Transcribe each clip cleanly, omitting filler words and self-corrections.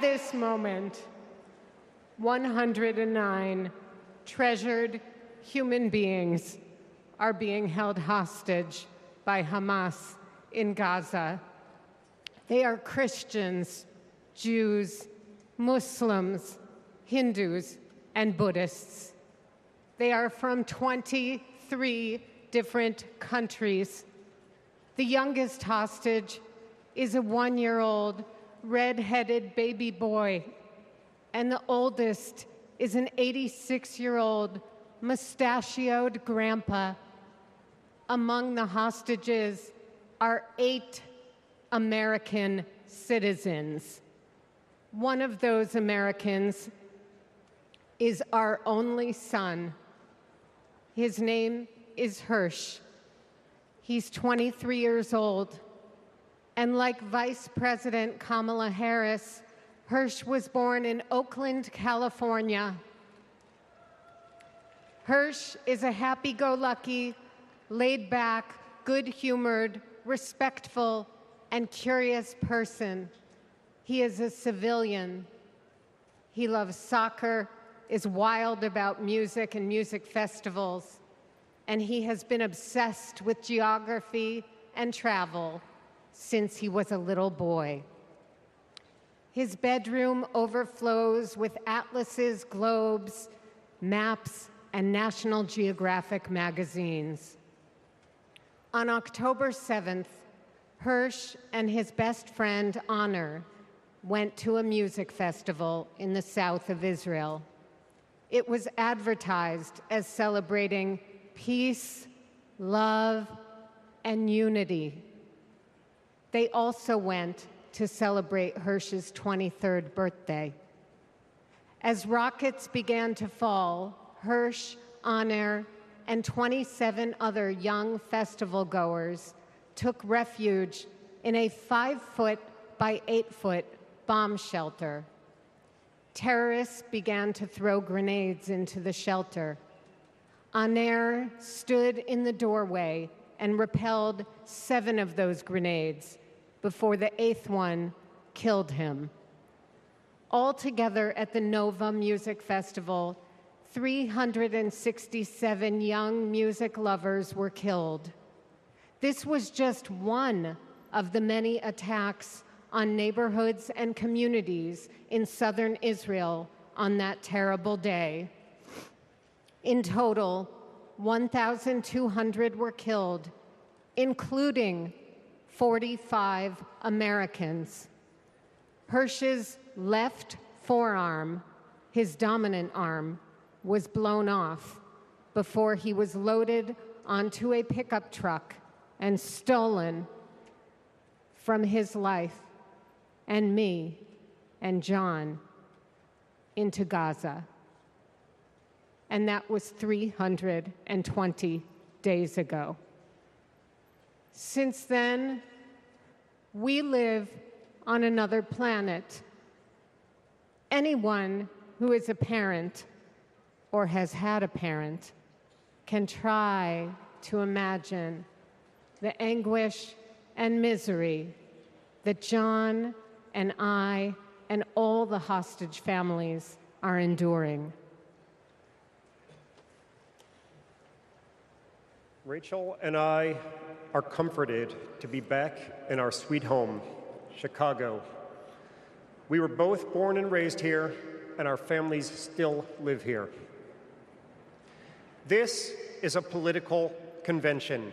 this moment, 109 treasured human beings are being held hostage by Hamas in Gaza. They are Christians, Jews, Muslims, Hindus, and Buddhists. They are from 23 different countries. The youngest hostage is a 1-year-old red-headed baby boy, and the oldest is an 86-year-old mustachioed grandpa. Among the hostages are 8 American citizens. One of those Americans is our only son. His name is Hersh. He's 23 years old. And like Vice President Kamala Harris, Hersh was born in Oakland, California. Hersh is a happy-go-lucky, laid-back, good-humored, respectful, and curious person. He is a civilian. He loves soccer, is wild about music and music festivals, and he has been obsessed with geography and travel since he was a little boy. His bedroom overflows with atlases, globes, maps, and National Geographic magazines. On October 7th, Hersh and his best friend, Honor, went to a music festival in the south of Israel. It was advertised as celebrating peace, love, and unity. They also went to celebrate Hersh's 23rd birthday. As rockets began to fall, Hersh, Honor, and 27 other young festival goers took refuge in a 5-foot by 8-foot bomb shelter. Terrorists began to throw grenades into the shelter. Honor stood in the doorway and repelled 7 of those grenades before the 8th one killed him. Altogether at the Nova Music Festival, 367 young music lovers were killed. This was just one of the many attacks on neighborhoods and communities in southern Israel on that terrible day. In total, 1,200 were killed, including 45 Americans. Hersh's left forearm, his dominant arm, was blown off before he was loaded onto a pickup truck and stolen from his life and me and John into Gaza. And that was 320 days ago. Since then, we live on another planet. Anyone who is a parent or has had a parent can try to imagine the anguish and misery that John and I and all the hostage families are enduring. Rachel and I are comforted to be back in our sweet home, Chicago. We were both born and raised here, and our families still live here. This is a political convention,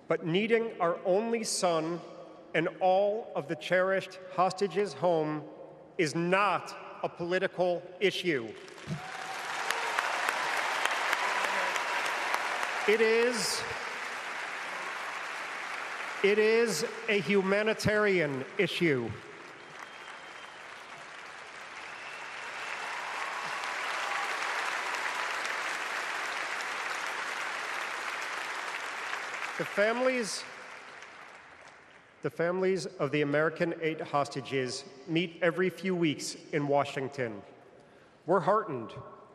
but needing our only son and all of the cherished hostages home is not a political issue. It is a humanitarian issue. The families of the American 8 hostages meet every few weeks in Washington. We're heartened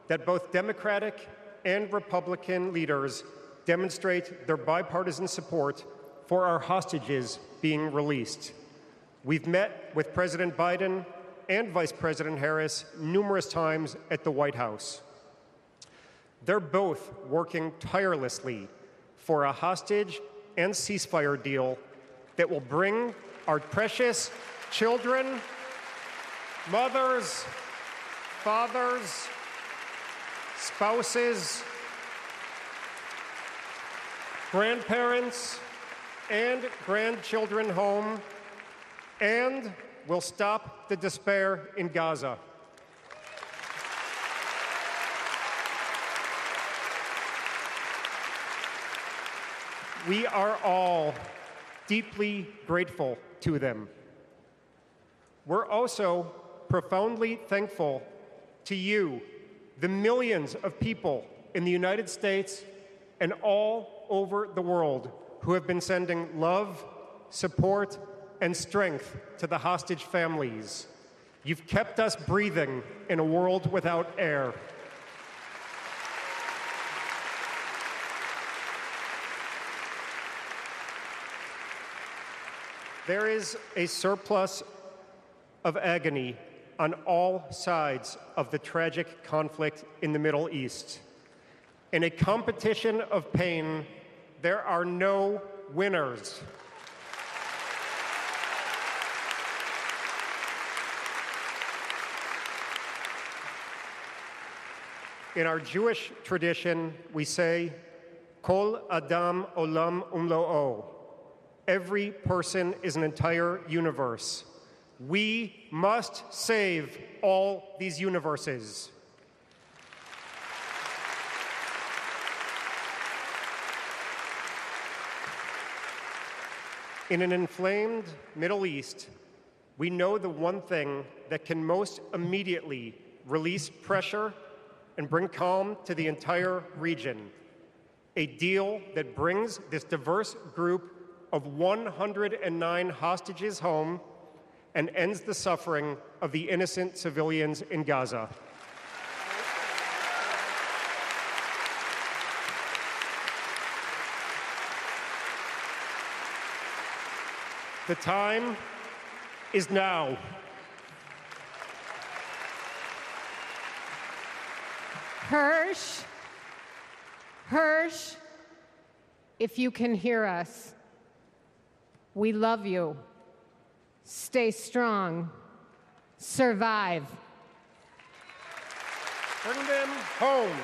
that both Democratic and Republican leaders demonstrate their bipartisan support for our hostages being released. We've met with President Biden and Vice President Harris numerous times at the White House. They're both working tirelessly for a hostage and ceasefire deal that will bring our precious children, mothers, fathers, spouses, grandparents, and grandchildren home, and will stop the despair in Gaza. We are all deeply grateful to them. We're also profoundly thankful to you, the millions of people in the United States and all over the world who have been sending love, support, and strength to the hostage families. You've kept us breathing in a world without air. There is a surplus of agony on all sides of the tragic conflict in the Middle East. In a competition of pain, there are no winners. In our Jewish tradition, we say, Kol Adam Olam Umlo'o. Every person is an entire universe. We must save all these universes. In an inflamed Middle East, we know the one thing that can most immediately release pressure and bring calm to the entire region: a deal that brings this diverse group of 109 hostages home and ends the suffering of the innocent civilians in Gaza. The time is now. Hersh, if you can hear us, we love you. Stay strong. Survive. Bring them home.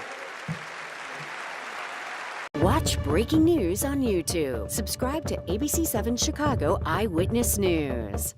Watch breaking news on YouTube. Subscribe to ABC7 Chicago Eyewitness News.